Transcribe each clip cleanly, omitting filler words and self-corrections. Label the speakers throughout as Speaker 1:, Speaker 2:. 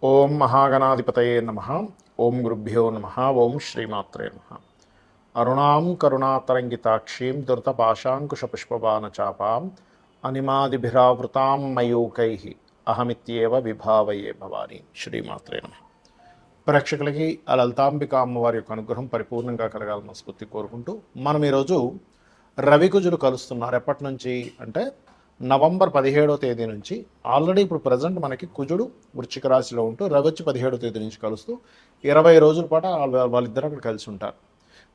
Speaker 1: ఓం మహాగణాధిపతయే నమ. ఓం గురుభ్యో నమ. ఓం శ్రీమాత్రే నమ. అరుణాం కరుణాతరంగితాక్షీం ధృతపాశాంకుశపుష్పబాణచాపాం అనిమాదిభిరావృతాం మయూకై అహమిత్యేవ విభావయే భవాని. శ్రీమాత్రే నమ. ప్రేక్షకులకి ఆ లలితాంబిక అమ్మవారి యొక్క అనుగ్రహం పరిపూర్ణంగా కలగాలని స్ఫూర్తి కోరుకుంటూ మనం ఈరోజు రవికుజులు కలుస్తున్నారు. ఎప్పటి నుంచి అంటే నవంబర్ 17వ తేదీ నుంచి. ఆల్రెడీ ఇప్పుడు ప్రజెంట్ మనకి కుజుడు వృశ్చిక రాశిలో ఉంటూ రవి వచ్చి 17వ తేదీ నుంచి కలుస్తూ 20 రోజుల పాటు వాళ్ళిద్దరు అక్కడ కలిసి ఉంటారు.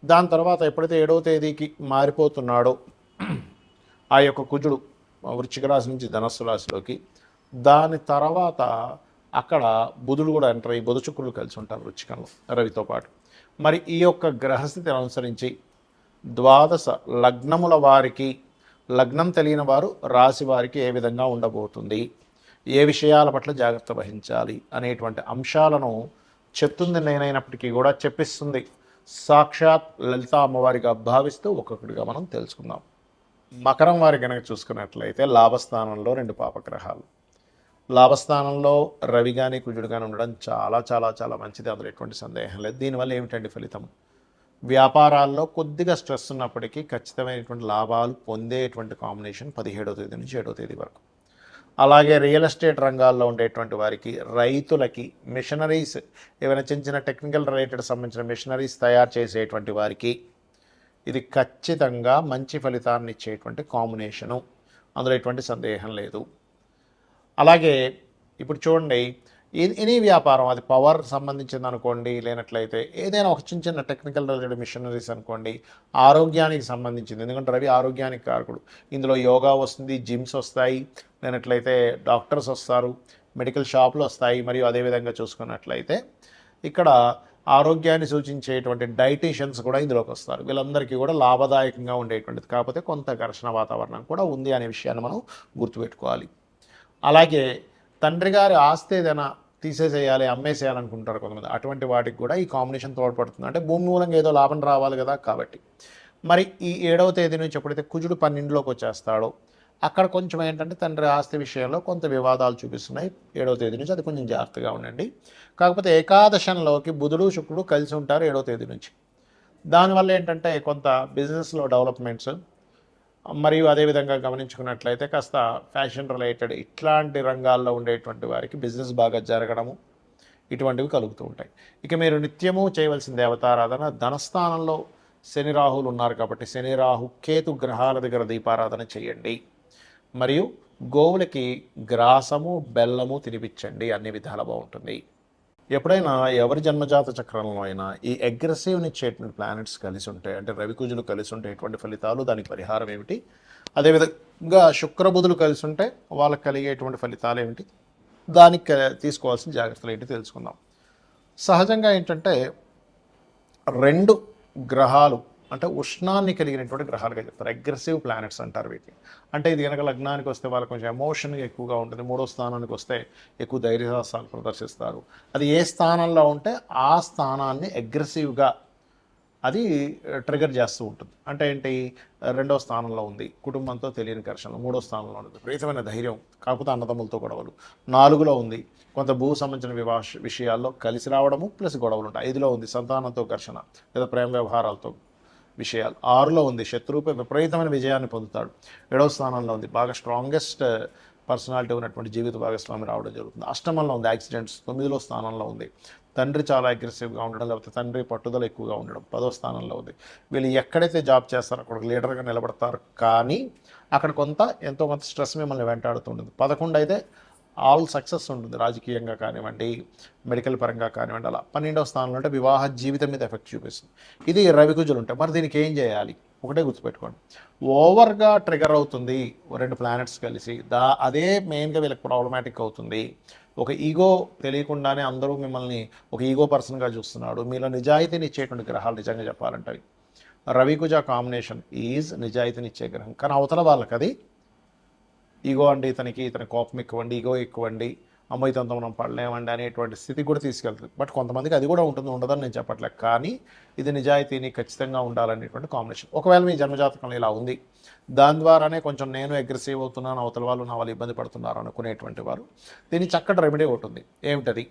Speaker 1: దాని తర్వాత ఎప్పుడైతే 7వ తేదీకి మారిపోతున్నాడో ఆ యొక్క కుజుడు వృశ్చిక రాశి నుంచి ధనస్సు రాశిలోకి, దాని తర్వాత అక్కడ బుధుడు కూడా ఎంటర్ అయ్యి బుధ శుక్రులు కలిసి ఉంటారు వృశ్చికంలో రవితో పాటు. మరి ఈ యొక్క గ్రహస్థితిని అనుసరించి ద్వాదశ లగ్నముల వారికి, లగ్నం తెలియని వారు రాశి వారికి ఏ విధంగా ఉండబోతుంది, ఏ విషయాల పట్ల జాగ్రత్త వహించాలి అనేటువంటి అంశాలను చెప్తుంది నేనైనప్పటికీ కూడా చెప్పిస్తుంది సాక్షాత్ లలితా అమ్మవారిగా భావిస్తూ ఒక్కొక్కటిగా మనం తెలుసుకుందాం. మకరం వారి కనుక చూసుకున్నట్లయితే లాభస్థానంలో 2 పాపగ్రహాలు. లాభస్థానంలో రవి కానీ కుజుడు కానీ ఉండడం చాలా చాలా చాలా మంచిది, అందులో ఎటువంటి సందేహం లేదు. దీనివల్ల ఏమిటండి ఫలితం? వ్యాపారాల్లో కొద్దిగా స్ట్రెస్ ఉన్నప్పటికీ ఖచ్చితమైనటువంటి లాభాలు పొందేటువంటి కాంబినేషన్ 17వ తేదీ నుంచి 7వ తేదీ వరకు. అలాగే రియల్ ఎస్టేట్ రంగాల్లో ఉండేటువంటి వారికి, రైతులకి, మిషనరీస్ ఏమైనా చిన్న చిన్న టెక్నికల్ రిలేటెడ్ సంబంధించిన మిషనరీస్ తయారు చేసేటువంటి వారికి ఇది ఖచ్చితంగా మంచి ఫలితాన్ని ఇచ్చేటువంటి కాంబినేషను, అందులో ఎటువంటి సందేహం లేదు. అలాగే ఇప్పుడు చూడండి, ఎనీ వ్యాపారం, అది పవర్ సంబంధించింది అనుకోండి, లేనట్లయితే ఏదైనా ఒక చిన్న చిన్న టెక్నికల్ రిలేటెడ్ మిషనరీస్ అనుకోండి, ఆరోగ్యానికి సంబంధించింది, ఎందుకంటే రవి ఆరోగ్యానికి కారకుడు. ఇందులో యోగా వస్తుంది, జిమ్స్ వస్తాయి, లేనట్లయితే డాక్టర్స్ వస్తారు, మెడికల్ షాపులు వస్తాయి. మరియు అదేవిధంగా చూసుకున్నట్లయితే ఇక్కడ ఆరోగ్యాన్ని సూచించేటువంటి డైటీషియన్స్ కూడా ఇందులోకి వస్తారు. వీళ్ళందరికీ కూడా లాభదాయకంగా ఉండేటువంటిది. కాకపోతే కొంత ఘర్షణ వాతావరణం కూడా ఉంది అనే విషయాన్ని మనం గుర్తుపెట్టుకోవాలి. అలాగే తండ్రి గారి ఆస్తి ఏదైనా తీసేసేయాలి, అమ్మేసేయాలనుకుంటారు కొంతమంది, అటువంటి వాటికి కూడా ఈ కాంబినేషన్ తోడ్పడుతుంది. అంటే భూమి మూలంగా ఏదో లాభం రావాలి కదా, కాబట్టి. మరి ఈ 7వ తేదీ నుంచి ఎప్పుడైతే కుజుడు 12లోకి వచ్చేస్తాడో అక్కడ కొంచెం ఏంటంటే తండ్రి ఆస్తి విషయంలో కొంత వివాదాలు చూపిస్తున్నాయి. 7వ తేదీ నుంచి అది కొంచెం జాగ్రత్తగా ఉండండి. కాకపోతే ఏకాదశంలోకి బుధుడు శుక్రుడు కలిసి ఉంటారు 7వ తేదీ నుంచి. దానివల్ల ఏంటంటే కొంత బిజినెస్లో డెవలప్మెంట్స్, మరియు అదేవిధంగా గమనించుకున్నట్లయితే కాస్త ఫ్యాషన్ రిలేటెడ్ ఇట్లాంటి రంగాల్లో ఉండేటువంటి వారికి బిజినెస్ బాగా జరగడము ఇటువంటివి కలుగుతూ ఉంటాయి. ఇక మీరు నిత్యము చేయవలసిన దేవతారాధన, ధనస్థానంలో శని రాహులు ఉన్నారు కాబట్టి శని రాహు కేతు గ్రహాల దగ్గర దీపారాధన చేయండి. మరియు గోవులకి గ్రాసము బెల్లము తినిపించండి, అన్ని విధాలు బాగుంటుంది. ఎప్పుడైనా ఎవరి జన్మజాత చక్రంలో అయినా ఈ అగ్రెసివ్ని ఇచ్చేటువంటి ప్లానెట్స్ కలిసి ఉంటాయి, అంటే రవి కుజులు కలిసి ఉంటే ఎటువంటి ఫలితాలు, దానికి పరిహారం ఏమిటి, అదేవిధంగా శుక్రబుధులు కలిసి ఉంటే వాళ్ళకి కలిగేటువంటి ఫలితాలు ఏమిటి, దానికి తీసుకోవాల్సిన జాగ్రత్తలు ఏంటి తెలుసుకుందాం. సహజంగా ఏంటంటే 2 గ్రహాలు అంటే ఉష్ణాన్ని కలిగినటువంటి గ్రహాలుగా చెప్తారు, అగ్రెసివ్ ప్లానెట్స్ అంటారు వీటిని. అంటే ఇది కనుక లగ్నానికి వస్తే వాళ్ళకి కొంచెం ఎమోషన్గా ఎక్కువగా ఉంటుంది, 3వ స్థానానికి వస్తే ఎక్కువ ధైర్యసాహసాలు ప్రదర్శిస్తారు. అది ఏ స్థానంలో ఉంటే ఆ స్థానాన్ని అగ్రెసివ్గా అది ట్రిగర్ చేస్తూ ఉంటుంది. అంటే ఏంటి, 2వ స్థానంలో ఉంది కుటుంబంతో తెలియని ఘర్షణ, 3వ స్థానంలో ఉంది విపరీతమైన ధైర్యం కాకపోతే అన్నదమ్ములతో గొడవలు, 4లో ఉంది కొంత భూ సంబంధించిన విషయాల్లో కలిసి రావడము ప్లస్ గొడవలు ఉంటాయి, 5లో ఉంది సంతానంతో ఘర్షణ లేదా ప్రేమ వ్యవహారాలతో విషయాలు, 6లో ఉంది శత్రువుపై విపరీతమైన విజయాన్ని పొందుతాడు, 7వ స్థానంలో ఉంది బాగా స్ట్రాంగెస్ట్ పర్సనాలిటీ ఉన్నటువంటి జీవిత భాగస్వామి రావడం జరుగుతుంది, 8మంలో ఉంది యాక్సిడెంట్స్, 9వ స్థానంలో ఉంది తండ్రి చాలా అగ్రెసివ్గా ఉండడం లేకపోతే తండ్రి పట్టుదల ఎక్కువగా ఉండడం, 10వ స్థానంలో ఉంది. వీళ్ళు ఎక్కడైతే జాబ్ చేస్తారో అక్కడ లీడర్గా నిలబడతారు, కానీ అక్కడ ఎంతో కొంత స్ట్రెస్ మిమ్మల్ని వెంటాడుతుంటుంది. 11 అయితే ఆల్ సక్సెస్ ఉంటుంది, రాజకీయంగా కానివ్వండి, మెడికల్ పరంగా కానివ్వండి. అలా 12వ స్థానంలో అంటే వివాహ జీవితం మీద ఎఫెక్ట్ చూపిస్తుంది. ఇది రవి కుజులు ఉంటాయి. మరి దీనికి ఏం చేయాలి? ఒకటే గుర్తుపెట్టుకోండి, ఓవర్గా ట్రిగర్ అవుతుంది 2 ప్లానెట్స్ కలిసి, అదే మెయిన్గా వీళ్ళకి ప్రాబ్లమాటిక్ అవుతుంది. ఒక ఈగో తెలియకుండానే అందరూ మిమ్మల్ని ఒక ఈగో పర్సన్గా చూస్తున్నాడు. మీలో నిజాయితీని ఇచ్చేటువంటి గ్రహాలు నిజంగా చెప్పాలంటే రవి కుజ కాంబినేషన్ ఈజ్ నిజాయితీని ఇచ్చే గ్రహం. కానీ అవతల వాళ్ళకి అది ఈగో అండి, ఇతని కోపం ఎక్కువండి, ఈగో ఎక్కువండి, అమ్మాయితంతో మనం పడలేమండి అనేటువంటి స్థితి కూడా తీసుకెళ్తుంది. బట్ కొంతమందికి అది కూడా ఉండదని నేను చెప్పట్లేదు. కానీ ఇది నిజాయితీని ఖచ్చితంగా ఉండాలనేటువంటి కాంబినేషన్. ఒకవేళ మీ జన్మజాతకంలో ఇలా ఉంది, దాని ద్వారానే కొంచెం నేను అగ్రెసివ్ అవుతున్నాను, అవతల వాళ్ళు నా వాళ్ళు ఇబ్బంది పడుతున్నారు అనుకునేటువంటి వారు దీని చక్కటి రెమెడీ ఒకటి ఉంది. ఏమిటది?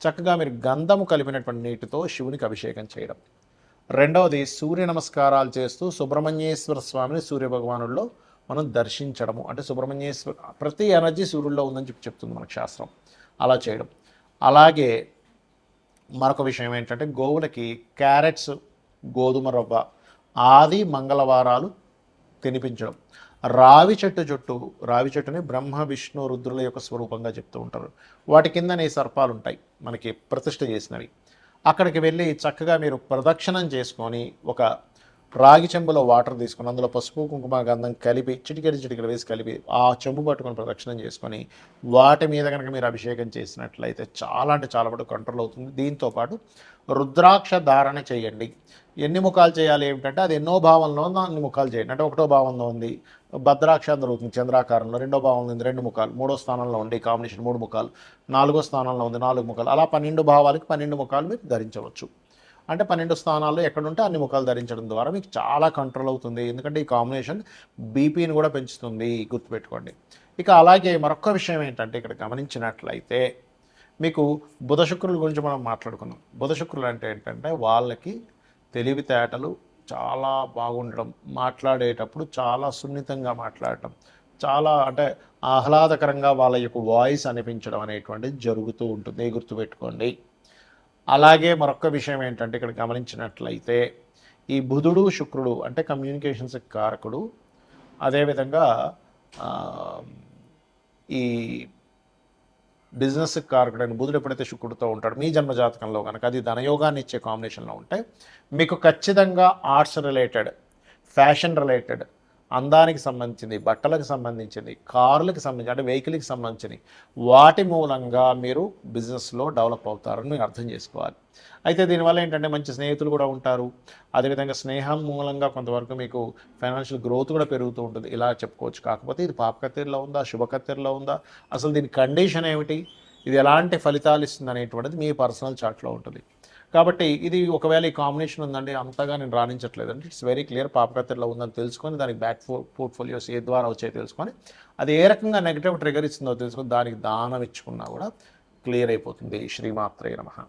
Speaker 1: చక్కగా మీరు గంధము కలిపినటువంటి నీటితో శివునికి అభిషేకం చేయడం. రెండవది సూర్య నమస్కారాలు చేస్తూ సుబ్రహ్మణ్యేశ్వర స్వామిని సూర్యభగవానుల్లో మనం దర్శించడము. అంటే సుబ్రహ్మణ్యేశ్వర ప్రతి ఎనర్జీ సూర్యుల్లో ఉందని చెప్తుంది మనకు శాస్త్రం. అలా చేయడం. అలాగే మరొక విషయం ఏంటంటే గోవులకి క్యారెట్స్, గోధుమ రవ్వ ఆది మంగళవారాలు తినిపించడం. రావి చెట్టుని బ్రహ్మ విష్ణు రుద్రుల యొక్క స్వరూపంగా చెప్తూ ఉంటారు. వాటి కిందనే సర్పాలు ఉంటాయి మనకి ప్రతిష్ఠ చేసినవి. అక్కడికి వెళ్ళి చక్కగా మీరు ప్రదక్షిణం చేసుకొని ఒక రాగి చెంబులో వాటర్ తీసుకొని అందులో పసుపు కుంకుమ గంధం కలిపి చిటికెడు వేసి కలిపి ఆ చెంబు పట్టుకొని ప్రదక్షిణం చేసుకొని వాటి మీద కనుక మీరు అభిషేకం చేసినట్లయితే చాలా అంటే చాలా మటుకు కంట్రోల్ అవుతుంది. దీంతోపాటు రుద్రాక్ష ధారణ చేయండి. ఎన్ని ముఖాలు చేయాలి ఏమిటంటే అది ఎన్నో భావంలో ఉంది అన్ని ముఖాలు చేయండి. అంటే ఒకటో భావంలో ఉంది భద్రాక్ష దొరుకుతుంది చంద్రాకారంలో, రెండో భావంలో ఉంది 2 ముఖాలు, మూడో స్థానంలో ఉంది కాంబినేషన్ 3 ముఖాలు, 4వ స్థానంలో ఉంది 4 ముఖాలు. అలా 12 భావాలకి 12 ముఖాలు మీరు ధరించవచ్చు. అంటే 12 స్థానాల్లో ఎక్కడుంటే అన్ని ముఖాలు ధరించడం ద్వారా మీకు చాలా కంట్రోల్ అవుతుంది. ఎందుకంటే ఈ కాంబినేషన్ బీపీని కూడా పెంచుతుంది, గుర్తుపెట్టుకోండి. ఇక అలాగే మరొక విషయం ఏంటంటే ఇక్కడ గమనించినట్లయితే మీకు బుధ శుక్రుల గురించి మనం మాట్లాడుకున్నాం. బుధ శుక్రులు అంటే ఏంటంటే వాళ్ళకి తెలివితేటలు చాలా బాగుండడం, మాట్లాడేటప్పుడు చాలా సున్నితంగా మాట్లాడటం, చాలా అంటే ఆహ్లాదకరంగా వాళ్ళ యొక్క వాయిస్ అనిపించడం అనేటువంటిది జరుగుతూ ఉంటుంది, గుర్తుపెట్టుకోండి. అలాగే మరొక విషయం ఏంటంటే ఇక్కడ గమనించినట్లయితే ఈ బుధుడు శుక్రుడు అంటే కమ్యూనికేషన్స్ కారకుడు. అదేవిధంగా ఈ బిజినెస్ కారకుడైన బుధుడు ఎప్పుడైతే శుక్రుడితో ఉంటాడు మీ జన్మజాతకంలో కనుక అది ధనయోగాన్ని ఇచ్చే కాంబినేషన్లో ఉంటే మీకు ఖచ్చితంగా ఆర్ట్స్ రిలేటెడ్, ఫ్యాషన్ రిలేటెడ్, అందానికి సంబంధించింది, బట్టలకు సంబంధించింది, కార్లకు సంబంధించి అంటే వెహికల్కి సంబంధించింది వాటి మూలంగా మీరు బిజినెస్లో డెవలప్ అవుతారని మీరు అర్థం చేసుకోవాలి. అయితే దీనివల్ల ఏంటంటే మంచి స్నేహితులు కూడా ఉంటారు. అదేవిధంగా స్నేహం మూలంగా కొంతవరకు మీకు ఫైనాన్షియల్ గ్రోత్ కూడా పెరుగుతూ ఉంటుంది, ఇలా చెప్పుకోవచ్చు. కాకపోతే ఇది పాపకత్తెరలో ఉందా, శుభకత్తెరలో ఉందా, అసలు దీని కండిషన్ ఏమిటి, ఇది ఎలాంటి ఫలితాలు ఇస్తుంది అనేటువంటిది మీ పర్సనల్ చార్ట్లో ఉంటుంది. కాబట్టి ఇది ఒకవేళ ఈ కాంబినేషన్ ఉందండి అంతగా నేను రాణించట్లేదండి, ఇట్స్ వెరీ క్లియర్ పాపకత్తెరలో ఉందని తెలుసుకొని దానికి బ్యాక్ పోర్ట్ఫోలియోస్ ఏ ద్వారా వచ్చాయో తెలుసుకొని అది ఏ రకంగా నెగిటివ్ ట్రిగర్ ఇస్తుందో తెలుసుకొని దానికి దానం ఇచ్చుకున్నా కూడా క్లియర్ అయిపోతుంది. శ్రీమాత్రే నమః.